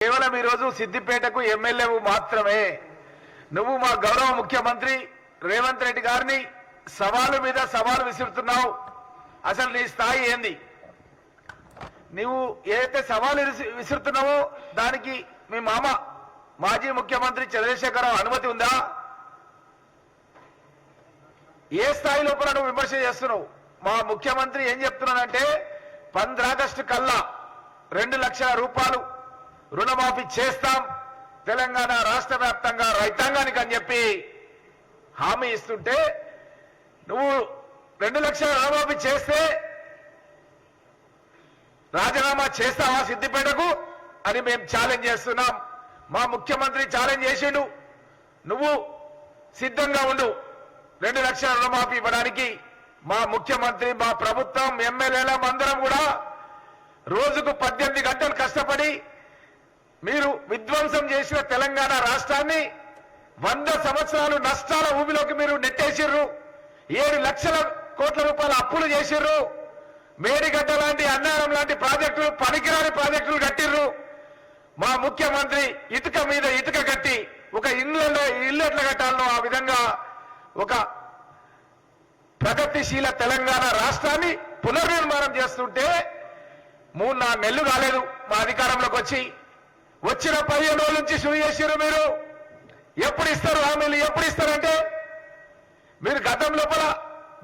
కేవలం ఈ రోజు సిద్దిపేటకు ఎమ్మెల్యే మాత్రమే నువ్వు మా గౌరవ ముఖ్యమంత్రి రేవంత్ రెడ్డి గారిని సవాలు మీద సవాలు విసురుతున్నావు. అసలు నీ స్థాయి ఏంది? నువ్వు ఏదైతే సవాలు విసురుతున్నావో దానికి మీ మామ మాజీ ముఖ్యమంత్రి చంద్రశేఖరరావు అనుమతి ఉందా? ఏ స్థాయి లోపల నువ్వు విమర్శ చేస్తున్నావు? మా ముఖ్యమంత్రి ఏం చెప్తున్నానంటే 15 ఆగస్టు కల్లా 2 లక్షల రూపాయలు రుణమాఫీ చేస్తాం తెలంగాణ రాష్ట్ర వ్యాప్తంగా రైతాంగానికి అని చెప్పి హామీ ఇస్తుంటే నువ్వు 2 లక్షల రుణమాఫీ చేస్తే రాజీనామా చేస్తావా సిద్దిపేటకు అని మేము ఛాలెంజ్ చేస్తున్నాం. మా ముఖ్యమంత్రి ఛాలెంజ్ చేసిండు, నువ్వు సిద్ధంగా ఉండు 2 లక్షల రుణమాఫీ ఇవ్వడానికి. మా ముఖ్యమంత్రి మా ప్రభుత్వం ఎమ్మెల్యేలం అందరం కూడా రోజుకు 18 గంటలు కష్టపడి మీరు విధ్వంసం చేసిన తెలంగాణ రాష్ట్రాన్ని 100 సంవత్సరాలు నష్టాల ఊబిలోకి మీరు నెట్టేసిర్రు. 7 లక్షల కోట్ల రూపాయల అప్పులు చేసిర్రు. మేడిగడ్డ లాంటి అన్నారం లాంటి ప్రాజెక్టులు పనికిరాని ప్రాజెక్టులు కట్టిర్రు. మా ముఖ్యమంత్రి ఇటుక మీద ఇటుక కట్టి ఒక ఇల్లు ఎట్లా కట్టాలనో ఆ విధంగా ఒక ప్రగతిశీల తెలంగాణ రాష్ట్రాన్ని పునర్నిర్మాణం చేస్తుంటే 3-4 నెలలు కాలేదు మా అధికారంలోకి వచ్చిన 15 రోజుల నుంచి షురు చేసిర్రు. మీరు ఎప్పుడు ఇస్తారు హామీలు? ఎప్పుడు ఇస్తారంటే మీరు గతం లోపల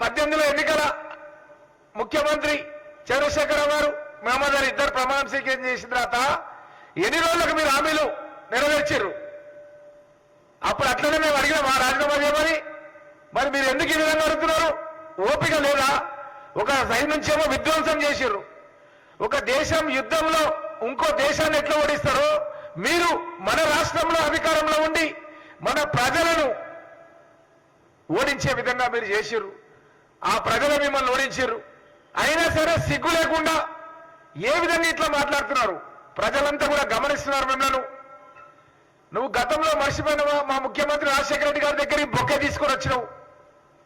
18లో ఎన్నికల ముఖ్యమంత్రి చంద్రశేఖరరావు గారు మహమ్మద్ అలీ ఇద్దరు ప్రమాణ స్వీకారం చేసిన తర్వాత ఎన్ని రోజులకు మీరు హామీలు నెరవేర్చారు? అప్పుడు అట్లనే మేము అడిగిన మా రాజీనామా చేయమని. మరి మీరు ఎందుకు ఈ విధంగా అడుగుతున్నారు? ఓపిక లేదా? ఒక సైడ్ నుంచేమో విధ్వంసం చేసిర్రు. ఒక దేశం యుద్ధంలో ఇంకో దేశాన్ని ఎట్లా ఓడిస్తారో మీరు మన రాష్ట్రంలో అధికారంలో ఉండి మన ప్రజలను ఓడించే విధంగా మీరు చేసిర్రు. ఆ ప్రజలు మిమ్మల్ని ఓడించారు. అయినా సరే సిగ్గు లేకుండా ఏ విధంగా ఇట్లా మాట్లాడుతున్నారు? ప్రజలంతా కూడా గమనిస్తున్నారు మిమ్మల్ని. నువ్వు గతంలో మర్చిపోయినవా? మా ముఖ్యమంత్రి రాజశేఖర రెడ్డి గారి దగ్గరికి బొక్కే తీసుకొని వచ్చినావు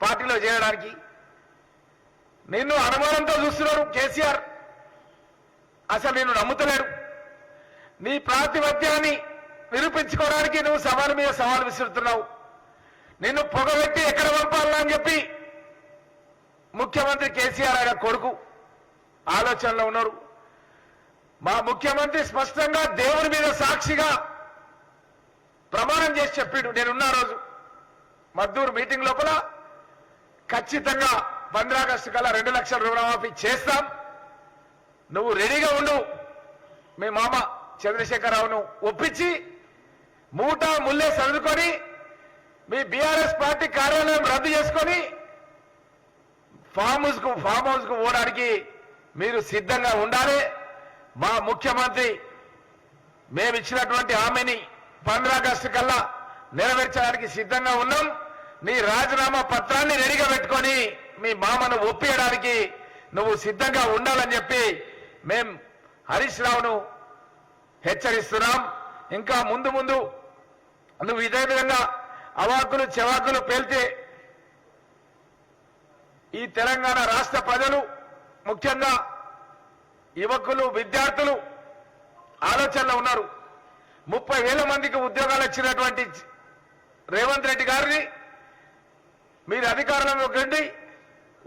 పార్టీలో చేరడానికి. నిన్ను అనుమానంతో చూస్తున్నారు కేసీఆర్. అసలు నిన్ను నమ్ముతలేడు. నీ ప్రాతిపత్యాన్ని నిరూపించుకోవడానికి నువ్వు సవాలు మీద సవాలు విసురుతున్నావు. నిన్ను పొగబెట్టి ఎక్కడ పంపాలని చెప్పి ముఖ్యమంత్రి కేసీఆర్ ఆయన కొడుకు ఆలోచనలో ఉన్నారు. మా ముఖ్యమంత్రి స్పష్టంగా దేవుడి మీద సాక్షిగా ప్రమాణం చేసి చెప్పిండు. నేనున్న రోజు మద్దూరు మీటింగ్ లోపల ఖచ్చితంగా 15 ఆగస్టు కల్లా 2 లక్షల రుణమాఫీ చేస్తాం, నువ్వు రెడీగా ఉండు. మీ మామ చంద్రశేఖరరావును ఒప్పించి మూటా ముల్లే చదువుకొని మీ బీఆర్ఎస్ పార్టీ కార్యాలయం రద్దు చేసుకొని ఫామ్ హౌస్ కు పోవడానికి మీరు సిద్ధంగా ఉండాలి. మా ముఖ్యమంత్రి మేమిచ్చినటువంటి హామీని 15 ఆగస్టు కల్లా నెరవేర్చడానికి సిద్ధంగా ఉన్నాం. నీ రాజీనామా పత్రాన్ని రెడీగా పెట్టుకొని మీ మామను ఒప్పియడానికి నువ్వు సిద్ధంగా ఉండాలని చెప్పి మేం హరీష్ రావును హెచ్చరిస్తున్నాం. ఇంకా ముందు నువ్వు ఇదే విధంగా అవాకులు చెవాకులు పేల్తే ఈ తెలంగాణ రాష్ట్ర ప్రజలు ముఖ్యంగా యువకులు విద్యార్థులు ఆలోచనలో ఉన్నారు. 30,000 మందికి ఉద్యోగాలు ఇచ్చినటువంటి రేవంత్ రెడ్డి గారిని మీరు అధికారంలోకి రండి,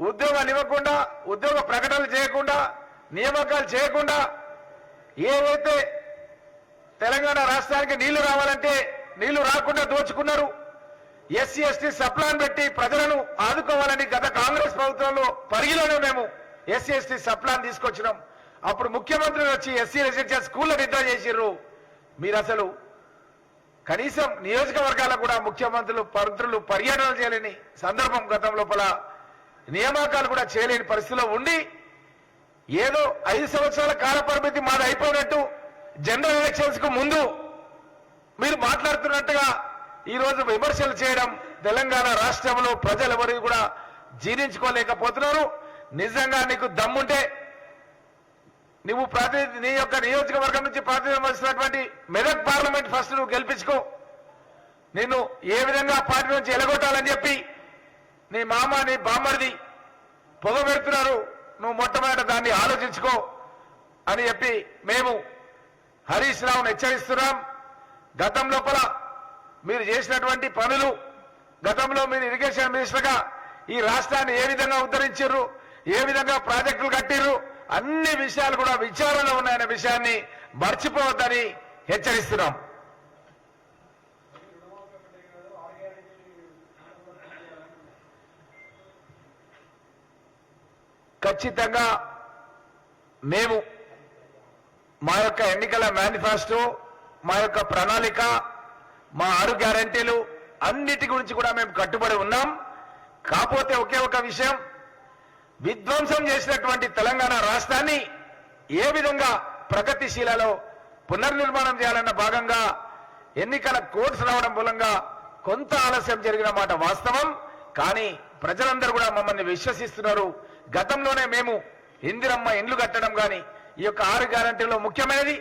ఉద్యోగాలు ఇవ్వకుండా, ఉద్యోగ ప్రకటనలు చేయకుండా, నియామకాలు చేయకుండా, ఏవైతే తెలంగాణ రాష్ట్రానికి నీళ్లు రావాలంటే నీళ్లు రాకుండా దోచుకున్నారు. ఎస్సీ ఎస్టీ సప్లాన్ పెట్టి ప్రజలను ఆదుకోవాలని గత కాంగ్రెస్ ప్రభుత్వంలో పరిగిలోనే మేము ఎస్సీ ఎస్టీ సప్లాన్ తీసుకొచ్చినాం. అప్పుడు ముఖ్యమంత్రి వచ్చి ఎస్సీ రెసిడెన్షియల్ స్కూల్లో విత్డ్రా చేసిర్రు. మీరు అసలు కనీసం నియోజకవర్గాలకు కూడా మంత్రులు పర్యటన చేయలేని సందర్భం, గతం లోపల నియామకాలు కూడా చేయలేని పరిస్థితిలో ఉండి ఏదో 5 సంవత్సరాల కాల పరిమితి మాది అయిపోయినట్టు జనరల్ ఎలక్షన్స్ కు ముందు మీరు మాట్లాడుతున్నట్టుగా ఈరోజు విమర్శలు చేయడం తెలంగాణ రాష్ట్రంలో ప్రజలెవరు కూడా జీర్ణించుకోలేకపోతున్నారు. నిజంగా నీకు దమ్ముంటే నువ్వు నీ యొక్క నియోజకవర్గం నుంచి ప్రాతినిధ్యం వహిస్తున్నటువంటి మెదక్ పార్లమెంట్ ఫస్ట్ నువ్వు గెలిపించుకో. నిన్ను ఏ విధంగా పార్టీ నుంచి ఎలగొట్టాలని చెప్పి నీ మామ నీ బామ్మడిది పొగ పెడుతున్నారు. నువ్వు మొట్టమొదట దాన్ని ఆలోచించుకో అని చెప్పి మేము హరీష్ రావును హెచ్చరిస్తున్నాం. గతం లోపల మీరు చేసినటువంటి పనులు, గతంలో మీరు ఇరిగేషన్ మినిస్టర్గా ఈ రాష్ట్రాన్ని ఏ విధంగా ఉద్ధరించారు, ఏ విధంగా ప్రాజెక్టులు కట్టిర్రు, అన్ని విషయాలు కూడా విచారణలో ఉన్నాయనే విషయాన్ని మర్చిపోవద్దని హెచ్చరిస్తున్నాం. ఖచ్చితంగా మేము మా యొక్క ఎన్నికల మేనిఫెస్టో, మా యొక్క ప్రణాళిక, మా 6 గ్యారంటీలు అన్నిటి గురించి కూడా మేము కట్టుబడి ఉన్నాం. కాకపోతే ఒకే ఒక విషయం, విధ్వంసం చేసినటువంటి తెలంగాణ రాష్ట్రాన్ని ఏ విధంగా ప్రగతిశీలలో పునర్నిర్మాణం చేయాలన్న భాగంగా ఎన్నికల కోడ్స్ రావడం మూలంగా కొంత ఆలస్యం జరిగిన మాట వాస్తవం. కానీ ప్రజలందరూ కూడా మమ్మల్ని విశ్వసిస్తున్నారు. గతంలోనే మేము ఇందిరమ్మ ఇండ్లు కట్టడం కానీ, ఈ యొక్క 6 గ్యారంటీలో ముఖ్యమైనది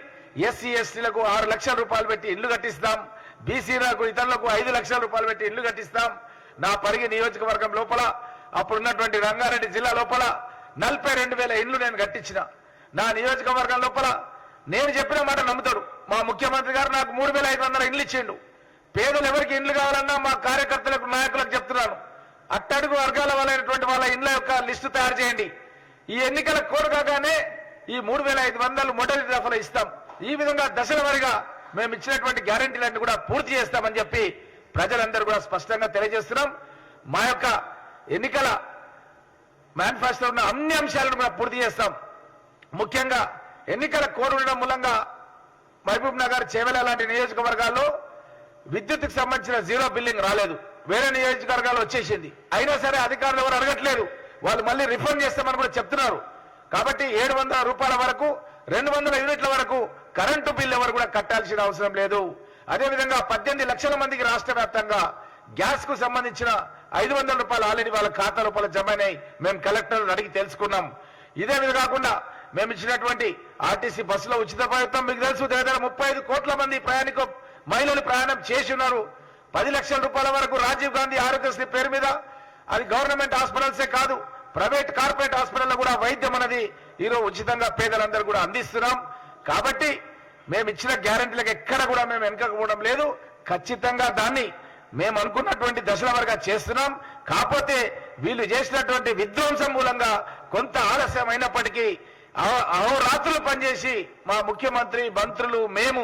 ఎస్సీ ఎస్టీలకు 6 లక్షల రూపాయలు పెట్టి ఇల్లు కట్టిస్తాం, బీసీలకు ఇతరులకు 5 లక్షల రూపాయలు పెట్టి ఇల్లు కట్టిస్తాం. నా పరిగి నియోజకవర్గం లోపల అప్పుడున్నటువంటి రంగారెడ్డి జిల్లా లోపల 42,000 ఇండ్లు నేను కట్టించిన. నా నియోజకవర్గం లోపల నేను చెప్పిన మాట నమ్ముతాడు. మా ముఖ్యమంత్రి గారు నాకు 3,500 ఇండ్లు ఇచ్చిండు. పేదలు ఎవరికి ఇండ్లు కావాలన్నా మా కార్యకర్తలకు, నాయకులకు చెప్తున్నాను, అట్టడుగు వర్గాల వాళ్ళైనటువంటి వాళ్ళ ఇండ్ల యొక్క లిస్టు తయారు చేయండి. ఈ ఎన్నికల కోడ్ కాగానే ఈ 3,500 మొదటి దఫలో ఇస్తాం. ఈ విధంగా దశల వారీగా మేము ఇచ్చినటువంటి గ్యారంటీలన్నీ కూడా పూర్తి చేస్తామని చెప్పి ప్రజలందరూ కూడా స్పష్టంగా తెలియజేస్తున్నాం. మా యొక్క ఎన్నికల మేనిఫెస్టో ఉన్న అన్ని అంశాలను కూడా పూర్తి చేస్తాం. ముఖ్యంగా ఎన్నికల కోడ్ ఉండడం మూలంగా మహబూబ్ నగర్, చేవెళ్ల లాంటి నియోజకవర్గాల్లో విద్యుత్కు సంబంధించిన జీరో బిల్లింగ్ రాలేదు. వేరే నియోజకవర్గాలు వచ్చేసింది. అయినా సరే అధికారులు ఎవరు అడగట్లేదు. వాళ్ళు మళ్ళీ రిఫండ్ చేస్తామని కూడా చెప్తున్నారు. కాబట్టి 700 రూపాయల వరకు, 200 యూనిట్ల వరకు కరెంటు బిల్లు ఎవరు కూడా కట్టాల్సిన అవసరం లేదు. అదేవిధంగా 18 లక్షల మందికి రాష్ట్ర వ్యాప్తంగా గ్యాస్ కు సంబంధించిన 500 రూపాయలు ఆల్రెడీ వాళ్ళ ఖాతా లోపల జమ అయినాయి. మేము కలెక్టర్లను అడిగి తెలుసుకున్నాం. ఇదే విధంగా కాకుండా మేము ఇచ్చినటువంటి ఆర్టీసీ బస్సులో ఉచిత ప్రయత్నం మీకు తెలుసు. దగ్గర 35 కోట్ల మంది మహిళలు ప్రయాణం చేసి ఉన్నారు. 10 లక్షల రూపాయల వరకు రాజీవ్ గాంధీ ఆరోగ్యశ్రీ పేరు మీద, అది గవర్నమెంట్ హాస్పిటల్సే కాదు, ప్రైవేట్ కార్పొరేట్ హాస్పిటల్లో కూడా వైద్యం అనేది ఈరోజు ఉచితంగా పేదలందరూ కూడా అందిస్తున్నాం. కాబట్టి మేము ఇచ్చిన గ్యారంటీలకు ఎక్కడ కూడా మేము వెనకపోవడం లేదు. ఖచ్చితంగా దాన్ని మేము అనుకున్నటువంటి దశల వరకు చేస్తున్నాం. కాకపోతే వీళ్ళు చేసినటువంటి విధ్వంసం మూలంగా కొంత ఆలస్యం అయినప్పటికీ అహోరాత్రులు పనిచేసి మా ముఖ్యమంత్రి, మంత్రులు, మేము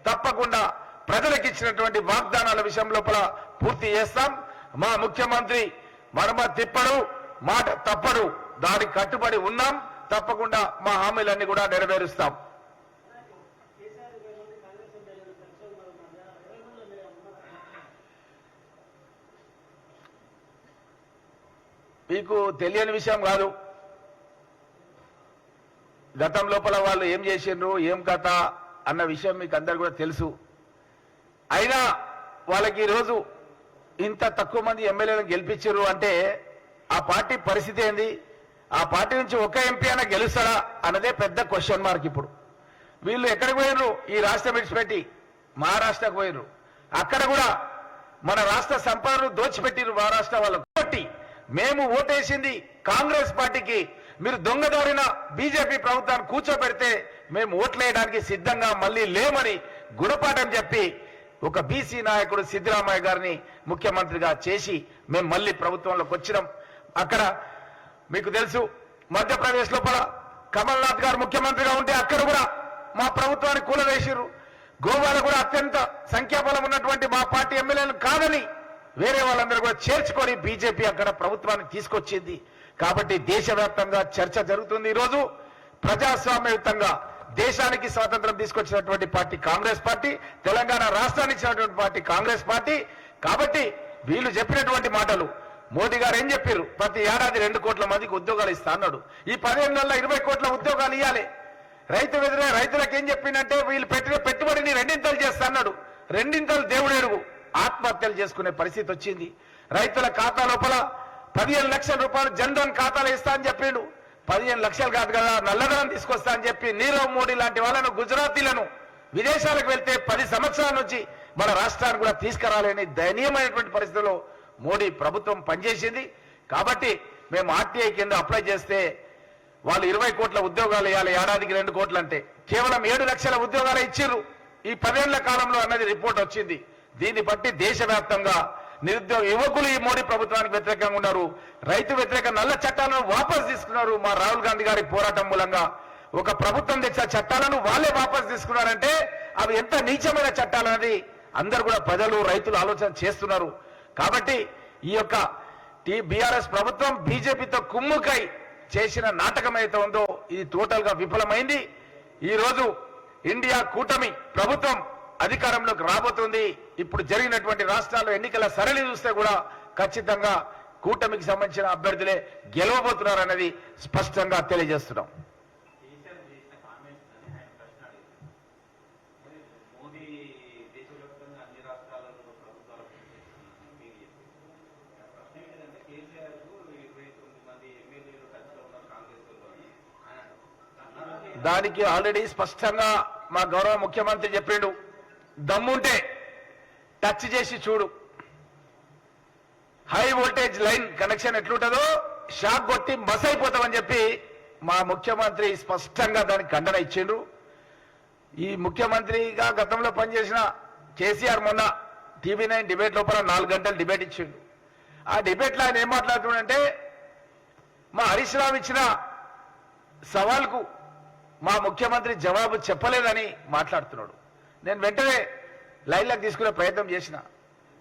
తప్పకుండా ప్రజలకు ఇచ్చినటువంటి వాగ్దానాల విషయం లోపల పూర్తి చేస్తాం. మా ముఖ్యమంత్రి మడమ తిప్పడు, మాట తప్పడు, దానికి కట్టుబడి ఉన్నాం. తప్పకుండా మా హామీలన్నీ కూడా నెరవేరుస్తాం. మీకు తెలియని విషయం కాదు. గతం లోపల వాళ్ళు ఏం చేసిండ్రు, ఏం కథ అన్న విషయం మీకు అందరు కూడా తెలుసు. అయినా వాళ్ళకి ఈరోజు ఇంత తక్కువ మంది ఎమ్మెల్యేలను గెలిపించారు అంటే ఆ పార్టీ పరిస్థితి ఏంది? ఆ పార్టీ నుంచి ఒక ఎంపీ అయినా గెలుస్తాడా అన్నదే పెద్ద క్వశ్చన్ మార్క్. ఇప్పుడు వీళ్ళు ఎక్కడికి పోయినరు? ఈ రాష్ట్రం విడిచిపెట్టి మహారాష్ట్రకు పోయినరు. అక్కడ కూడా మన రాష్ట్ర సంపదను దోచిపెట్టిరు మహారాష్ట్ర వాళ్ళకు. కాబట్టి మేము ఓటేసింది కాంగ్రెస్ పార్టీకి. మీరు దొంగదారిన బీజేపీ ప్రభుత్వాన్ని కూర్చోబెడితే మేము ఓట్లేయడానికి సిద్ధంగా మళ్ళీ లేమని గుణపాఠం చెప్పి ఒక బీసీ నాయకుడు సిద్ధరామయ్య గారిని ముఖ్యమంత్రిగా చేసి మేము మళ్ళీ ప్రభుత్వంలోకి వచ్చినాం. అక్కడ మీకు తెలుసు, మధ్యప్రదేశ్ లోపల కమల్నాథ్ గారు ముఖ్యమంత్రిగా ఉంటే అక్కడ కూడా మా ప్రభుత్వాన్ని కూలవేసిర్రు. గోవాలో కూడా అత్యంత సంఖ్యాబలం ఉన్నటువంటి మా పార్టీ ఎమ్మెల్యేలు కాదని వేరే వాళ్ళందరూ కూడా చేర్చుకొని బీజేపీ అక్కడ ప్రభుత్వాన్ని తీసుకొచ్చింది. కాబట్టి దేశవ్యాప్తంగా చర్చ జరుగుతుంది. ఈరోజు ప్రజాస్వామ్యయుతంగా దేశానికి స్వాతంత్రం తీసుకొచ్చినటువంటి పార్టీ కాంగ్రెస్ పార్టీ, తెలంగాణ రాష్ట్రాన్ని ఇచ్చినటువంటి పార్టీ కాంగ్రెస్ పార్టీ. కాబట్టి వీళ్ళు చెప్పినటువంటి మాటలు, మోదీ గారు ఏం చెప్పారు? ప్రతి ఏడాది 2 కోట్ల మందికి ఉద్యోగాలు ఇస్తా అన్నాడు. ఈ 15 నెలల్లో 20 కోట్ల ఉద్యోగాలు ఇవ్వాలి. రైతులకు ఏం చెప్పిందంటే వీళ్ళు పెట్టిన పెట్టుబడిని 2 చేస్తా అన్నాడు. 2 దేవుడు ఎరుగు. ఆత్మహత్యలు చేసుకునే పరిస్థితి వచ్చింది. రైతుల ఖాతా లోపల 15 లక్షల రూపాయలు జన్ధన్ ఖాతాలు ఇస్తా అని చెప్పిండు. 15 లక్షలు కాదు కదా, నల్లధనం తీసుకొస్తా అని చెప్పి నీరవ్ మోడీ లాంటి వాళ్ళను, గుజరాతీలను విదేశాలకు వెళ్తే 10 సంవత్సరాల నుంచి మన రాష్ట్రాన్ని కూడా తీసుకురాలేని దయనీయమైనటువంటి పరిస్థితుల్లో మోడీ ప్రభుత్వం పనిచేసింది. కాబట్టి మేము ఆర్టీఐ కింద అప్లై చేస్తే వాళ్ళు 20 కోట్ల ఉద్యోగాలు ఇవ్వాలి, ఏడాదికి 2 కోట్లు అంటే కేవలం 7 లక్షల ఉద్యోగాలు ఇచ్చిర్రు ఈ 10 ఏళ్ల కాలంలో అన్నది రిపోర్ట్ వచ్చింది. దీన్ని బట్టి దేశవ్యాప్తంగా నిరుద్యోగ యువకులు ఈ మోడీ ప్రభుత్వానికి వ్యతిరేకంగా ఉన్నారు. రైతు వ్యతిరేక నల్ల చట్టాలను వాపసు తీసుకున్నారు. మా రాహుల్ గాంధీ గారి పోరాటం మూలంగా ఒక ప్రభుత్వం తెచ్చిన చట్టాలను వాళ్ళే వాపసు తీసుకున్నారంటే అవి ఎంత నీచమైన చట్టాలన్నది అందరు కూడా ప్రజలు రైతులు ఆలోచన చేస్తున్నారు. కాబట్టి ఈ యొక్క బీఆర్ఎస్ ప్రభుత్వం బీజేపీతో కుమ్ముకై చేసిన నాటకం అయితే ఉందో ఇది టోటల్ గా విఫలమైంది. ఈ రోజు ఇండియా కూటమి ప్రభుత్వం అధికారంలోకి రాబోతుంది. ఇప్పుడు జరిగినటువంటి రాష్ట్రాల్లో ఎన్నికల సరళి చూస్తే కూడా ఖచ్చితంగా కూటమికి సంబంధించిన అభ్యర్థులే గెలవబోతున్నారన్నది స్పష్టంగా తెలియజేస్తున్నాం. దానికి ఆల్రెడీ స్పష్టంగా మా గౌరవ ముఖ్యమంత్రి చెప్పిండు, దమ్ముంటే టచ్ చేసి చూడు, హై వోల్టేజ్ లైన్ కనెక్షన్ ఎట్లుంటుందో షాక్ కొట్టి బస్ అయిపోతామని చెప్పి మా ముఖ్యమంత్రి స్పష్టంగా దానికి ఖండన ఇచ్చిండు. ఈ ముఖ్యమంత్రిగా గతంలో పనిచేసిన కేసీఆర్ మొన్న TV9 డిబేట్ లోపల 4 గంటలు డిబేట్ ఇచ్చిండు. ఆ డిబేట్లో ఆయన ఏం మాట్లాడుతున్నాడంటే మా హరీష్ రావు ఇచ్చిన సవాల్కు మా ముఖ్యమంత్రి జవాబు చెప్పలేదని మాట్లాడుతున్నాడు. నేను వెంటనే లైన్లకు తీసుకునే ప్రయత్నం చేసిన.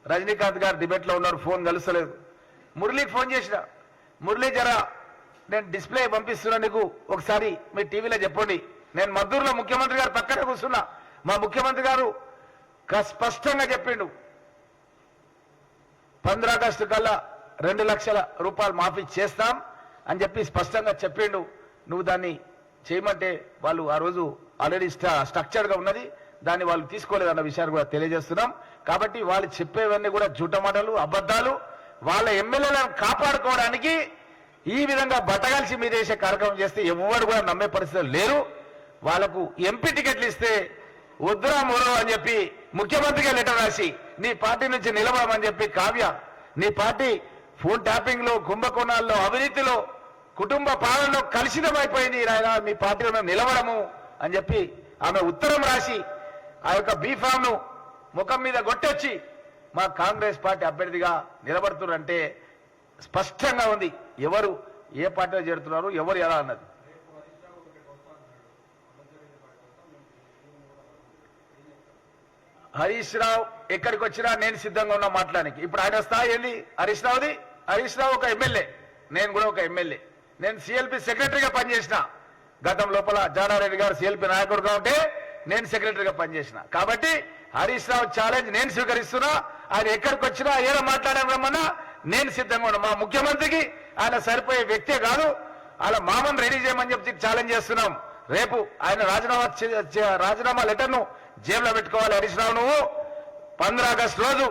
రజనీకాంత్ గారు డిబేట్లో ఉన్నారు, ఫోన్ కలుస్తలేదు. మురళీకి ఫోన్ చేసిన, మురళీ జరా నేను డిస్ప్లే పంపిస్తున్నా నీకు, ఒకసారి మీ టీవీలో చెప్పండి. నేను మద్దూరులో ముఖ్యమంత్రి గారు పక్కనే కూర్చున్నా. మా ముఖ్యమంత్రి గారు స్పష్టంగా చెప్పిండు 15 ఆగస్టు కల్లా 2 లక్షల రూపాయలు మాఫీ చేస్తాం అని చెప్పి స్పష్టంగా చెప్పిండు. నువ్వు దాన్ని చేయమంటే వాళ్ళు ఆ రోజు ఆల్రెడీ స్ట్రక్చర్డ్ గా ఉన్నది, దాన్ని వాళ్ళు తీసుకోలేదు అన్న విషయాన్ని కూడా తెలియజేస్తున్నాం. కాబట్టి వాళ్ళు చెప్పేవన్నీ కూడా జూట మాటలు, అబద్ధాలు. వాళ్ళ ఎమ్మెల్యేలను కాపాడుకోవడానికి ఈ విధంగా బట్టగాల్చి మీద వేసే కార్యక్రమం చేస్తే ఎవరు కూడా నమ్మే పరిస్థితులు లేరు. వాళ్లకు ఎంపీ టికెట్లు ఇస్తే వద్దురా మూరో అని చెప్పి ముఖ్యమంత్రిగా లెటర్ రాసి నీ పార్టీ నుంచి నిలబడమని చెప్పి కావ్య, నీ పార్టీ ఫోన్ ట్యాపింగ్ లో, కుంభకోణాల్లో, అవినీతిలో, కుటుంబ పాలనలో కలుషితమైపోయింది, నాయన మీ పార్టీలో మేము నిలబడము అని చెప్పి ఆమె ఉత్తరం రాసి ఆ యొక్క బీఫామ్ ను ముఖం మీద కొట్టొచ్చి మా కాంగ్రెస్ పార్టీ అభ్యర్థిగా నిలబడుతున్నారంటే స్పష్టంగా ఉంది ఎవరు ఏ పార్టీలో చేరుతున్నారు, ఎవరు ఎలా అన్నది. హరీష్ రావు ఎక్కడికి వచ్చినా నేను సిద్ధంగా ఉన్నా మాట్లాడానికి. ఇప్పుడు ఆయన స్థాయి ఏంది హరీష్ రావుది? హరీష్ రావు ఒక ఎమ్మెల్యే, నేను కూడా ఒక ఎమ్మెల్యే. నేను సిఎల్పి సెక్రటరీగా పనిచేసిన. గతం లోపల జానారెడ్డి గారు సిఎల్పి నాయకుడుగా ఉంటే నేను సెక్రటరీగా పనిచేసిన. కాబట్టి హరీష్ రావు ఛాలెంజ్ నేను స్వీకరిస్తున్నా. ఆయన ఎక్కడికి వచ్చినా ఏదో మాట్లాడమన్నా నేను సిద్ధంగా ఉన్నా. మా ముఖ్యమంత్రికి ఆయన సరిపోయే వ్యక్తే కాదు, ఆయన మామను రెడీ చేయమని చెప్పి ఛాలెంజ్ చేస్తున్నాం. రేపు ఆయన రాజీనామా లెటర్ను జేబులో పెట్టుకోవాలి. హరీష్ రావు నువ్వు 15 ఆగస్టు రోజు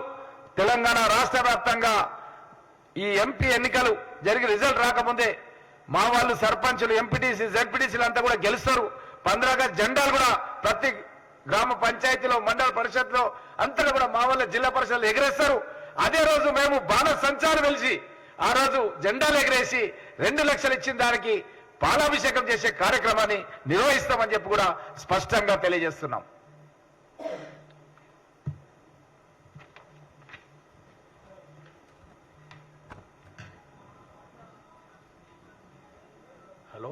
తెలంగాణ రాష్ట్ర వ్యాప్తంగా ఈ ఎంపీ ఎన్నికలు జరిగి రిజల్ట్ రాకముందే మా వాళ్ళు సర్పంచులు, ఎంపీటీసీ, జెడ్పీటీసీలు అంతా కూడా గెలుస్తారు. 15 ఆగస్టు జెండాలు కూడా ప్రతి గ్రామ పంచాయతీలో, మండల పరిషత్లో అంతటా కూడా మా వాళ్ళ జిల్లా పరిషత్లు ఎగరేస్తారు. అదే రోజు మేము బాణ సంచారం వెలిసి ఆ రోజు జెండాలు ఎగరేసి 2 లక్షలు ఇచ్చిన దానికి పాలాభిషేకం చేసే కార్యక్రమాన్ని నిర్వహిస్తామని చెప్పి కూడా స్పష్టంగా తెలియజేస్తున్నాం. హలో,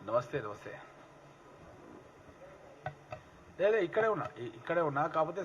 నమస్తే. నమస్తే. లేదా ఇక్కడే ఉన్నా కాకపోతే